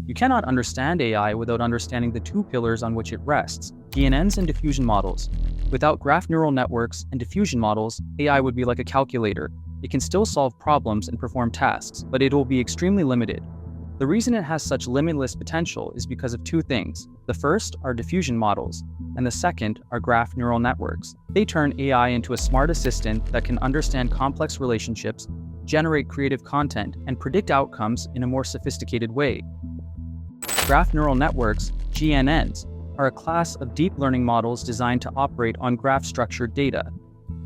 You cannot understand AI without understanding the two pillars on which it rests, GNNs and diffusion models. Without graph neural networks and diffusion models, AI would be like a calculator. It can still solve problems and perform tasks, but it will be extremely limited. The reason it has such limitless potential is because of two things. The first are diffusion models, and the second are graph neural networks. They turn AI into a smart assistant that can understand complex relationships, generate creative content, and predict outcomes in a more sophisticated way. Graph neural networks, GNNs, are a class of deep learning models designed to operate on graph-structured data.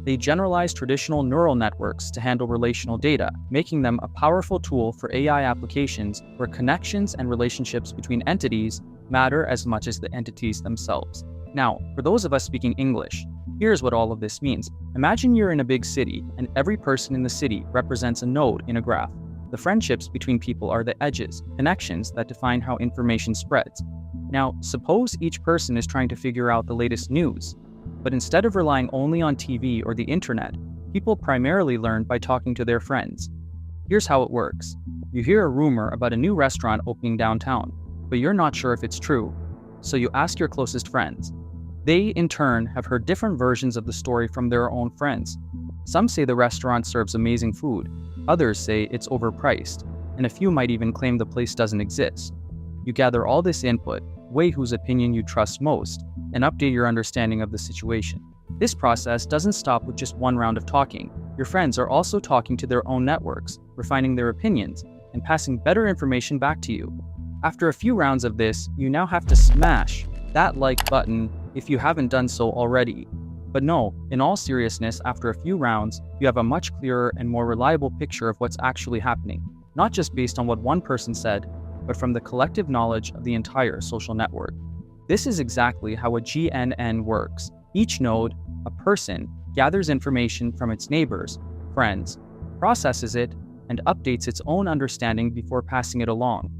They generalize traditional neural networks to handle relational data, making them a powerful tool for AI applications where connections and relationships between entities matter as much as the entities themselves. Now, for those of us speaking English, here's what all of this means. Imagine you're in a big city, and every person in the city represents a node in a graph. The friendships between people are the edges, connections that define how information spreads. Now, suppose each person is trying to figure out the latest news. But instead of relying only on TV or the internet, people primarily learn by talking to their friends. Here's how it works. You hear a rumor about a new restaurant opening downtown, but you're not sure if it's true. So you ask your closest friends. They, in turn, have heard different versions of the story from their own friends. Some say the restaurant serves amazing food, others say it's overpriced, and a few might even claim the place doesn't exist. You gather all this input, weigh whose opinion you trust most, and update your understanding of the situation. This process doesn't stop with just one round of talking. Your friends are also talking to their own networks, refining their opinions, and passing better information back to you. After a few rounds of this, you now have to smash that like button if you haven't done so already. But no, in all seriousness, after a few rounds, you have a much clearer and more reliable picture of what's actually happening, not just based on what one person said, but from the collective knowledge of the entire social network. This is exactly how a GNN works. Each node, a person, gathers information from its neighbors, friends, processes it, and updates its own understanding before passing it along.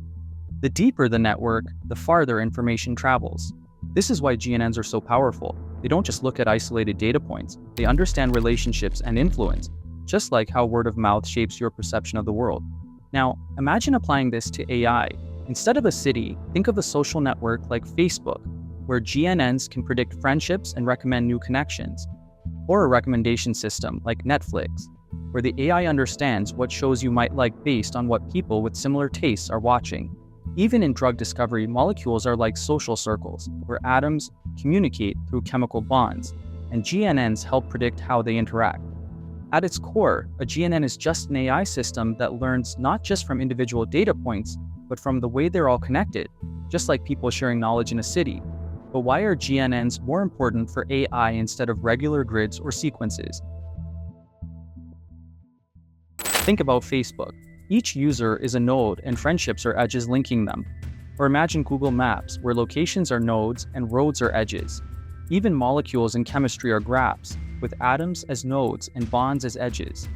The deeper the network, the farther information travels. This is why GNNs are so powerful. They don't just look at isolated data points, they understand relationships and influence, just like how word of mouth shapes your perception of the world. Now, imagine applying this to AI. Instead of a city, think of a social network like Facebook, where GNNs can predict friendships and recommend new connections, or a recommendation system like Netflix, where the AI understands what shows you might like based on what people with similar tastes are watching. Even in drug discovery, molecules are like social circles, where atoms communicate through chemical bonds, and GNNs help predict how they interact. At its core, a GNN is just an AI system that learns not just from individual data points, but from the way they're all connected, just like people sharing knowledge in a city. But why are GNNs more important for AI instead of regular grids or sequences? Think about Facebook. Each user is a node and friendships are edges linking them. Or imagine Google Maps, where locations are nodes and roads are edges. Even molecules in chemistry are graphs, with atoms as nodes and bonds as edges.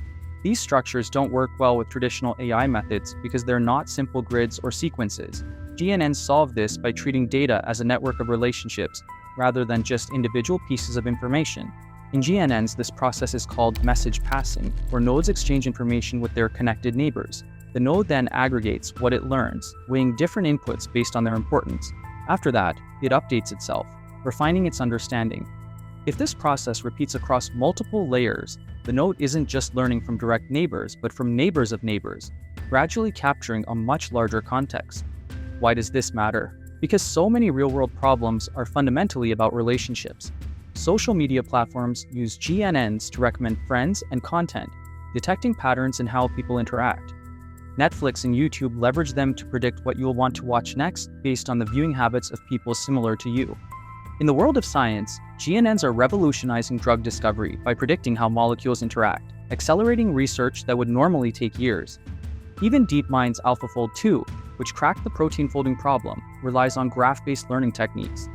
These structures don't work well with traditional AI methods because they're not simple grids or sequences. GNNs solve this by treating data as a network of relationships rather than just individual pieces of information. In GNNs, this process is called message passing, where nodes exchange information with their connected neighbors. The node then aggregates what it learns, weighing different inputs based on their importance. After that, it updates itself, refining its understanding. If this process repeats across multiple layers, the node isn't just learning from direct neighbors, but from neighbors of neighbors, gradually capturing a much larger context. Why does this matter? Because so many real-world problems are fundamentally about relationships. Social media platforms use GNNs to recommend friends and content, detecting patterns in how people interact. Netflix and YouTube leverage them to predict what you'll want to watch next based on the viewing habits of people similar to you. In the world of science, GNNs are revolutionizing drug discovery by predicting how molecules interact, accelerating research that would normally take years. Even DeepMind's AlphaFold 2, which cracked the protein folding problem, relies on graph-based learning techniques.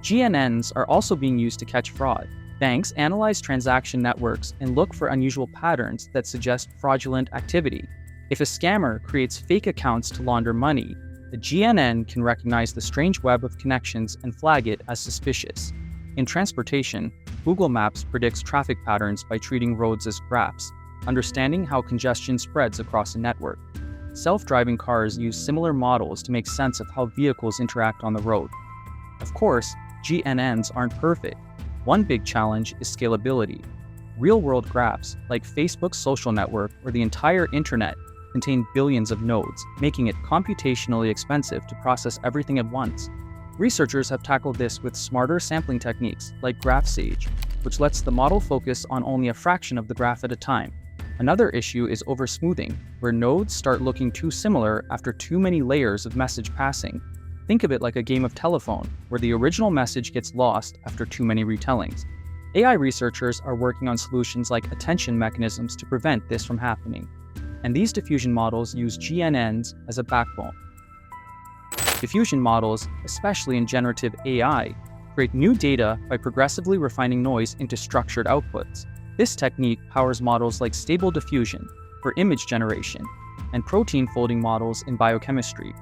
GNNs are also being used to catch fraud. Banks analyze transaction networks and look for unusual patterns that suggest fraudulent activity. If a scammer creates fake accounts to launder money, the GNN can recognize the strange web of connections and flag it as suspicious. In transportation, Google Maps predicts traffic patterns by treating roads as graphs, understanding how congestion spreads across a network. Self-driving cars use similar models to make sense of how vehicles interact on the road. Of course, GNNs aren't perfect. One big challenge is scalability. Real-world graphs, like Facebook's social network or the entire internet, contain billions of nodes, making it computationally expensive to process everything at once. Researchers have tackled this with smarter sampling techniques like GraphSage, which lets the model focus on only a fraction of the graph at a time. Another issue is oversmoothing, where nodes start looking too similar after too many layers of message passing. Think of it like a game of telephone, where the original message gets lost after too many retellings. AI researchers are working on solutions like attention mechanisms to prevent this from happening. And these diffusion models use GNNs as a backbone. Diffusion models, especially in generative AI, create new data by progressively refining noise into structured outputs. This technique powers models like stable diffusion for image generation and protein folding models in biochemistry.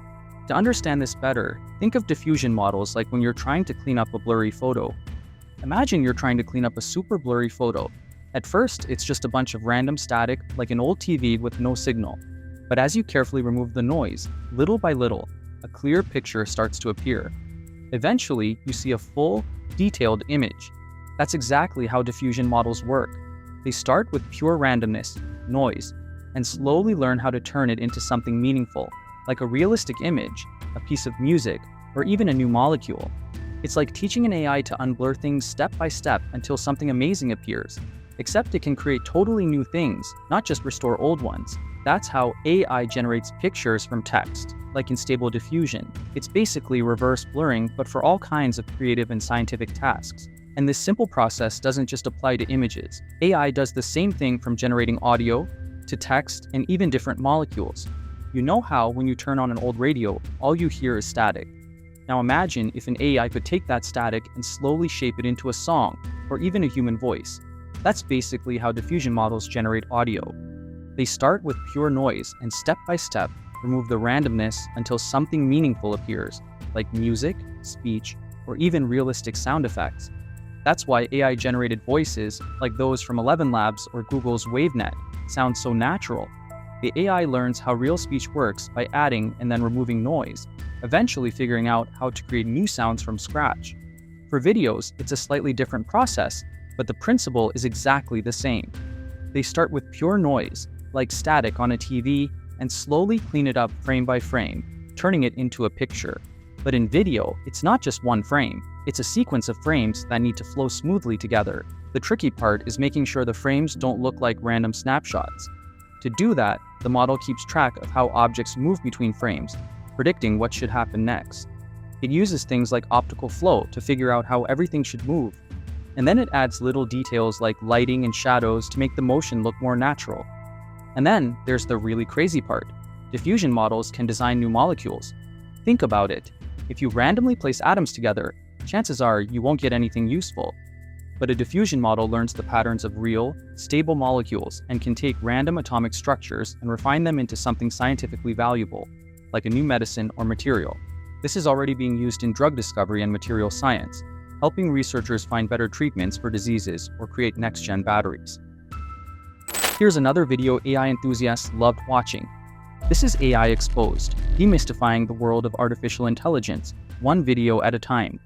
To understand this better, think of diffusion models like when you're trying to clean up a blurry photo. Imagine you're trying to clean up a super blurry photo. At first, it's just a bunch of random static, like an old TV with no signal. But as you carefully remove the noise, little by little, a clear picture starts to appear. Eventually, you see a full, detailed image. That's exactly how diffusion models work. They start with pure randomness, noise, and slowly learn how to turn it into something meaningful, like a realistic image, a piece of music, or even a new molecule. It's like teaching an AI to unblur things step by step until something amazing appears. Except it can create totally new things, not just restore old ones. That's how AI generates pictures from text, like in stable diffusion. It's basically reverse blurring, but for all kinds of creative and scientific tasks. And this simple process doesn't just apply to images. AI does the same thing from generating audio to text and even different molecules. You know how when you turn on an old radio, all you hear is static. Now imagine if an AI could take that static and slowly shape it into a song, or even a human voice. That's basically how diffusion models generate audio. They start with pure noise and step by step remove the randomness until something meaningful appears, like music, speech, or even realistic sound effects. That's why AI-generated voices, like those from 11 Labs or Google's WaveNet, sound so natural. The AI learns how real speech works by adding and then removing noise, eventually figuring out how to create new sounds from scratch. For videos, it's a slightly different process, but the principle is exactly the same. They start with pure noise, like static on a TV, and slowly clean it up frame by frame, turning it into a picture. But in video, it's not just one frame. It's a sequence of frames that need to flow smoothly together. The tricky part is making sure the frames don't look like random snapshots. To do that, the model keeps track of how objects move between frames, predicting what should happen next. It uses things like optical flow to figure out how everything should move. And then it adds little details like lighting and shadows to make the motion look more natural. And then there's the really crazy part. Diffusion models can design new molecules. Think about it. If you randomly place atoms together, chances are you won't get anything useful. But a diffusion model learns the patterns of real, stable molecules and can take random atomic structures and refine them into something scientifically valuable, like a new medicine or material. This is already being used in drug discovery and material science, helping researchers find better treatments for diseases or create next-gen batteries. Here's another video AI enthusiasts loved watching. This is AI Exposed, demystifying the world of artificial intelligence, one video at a time.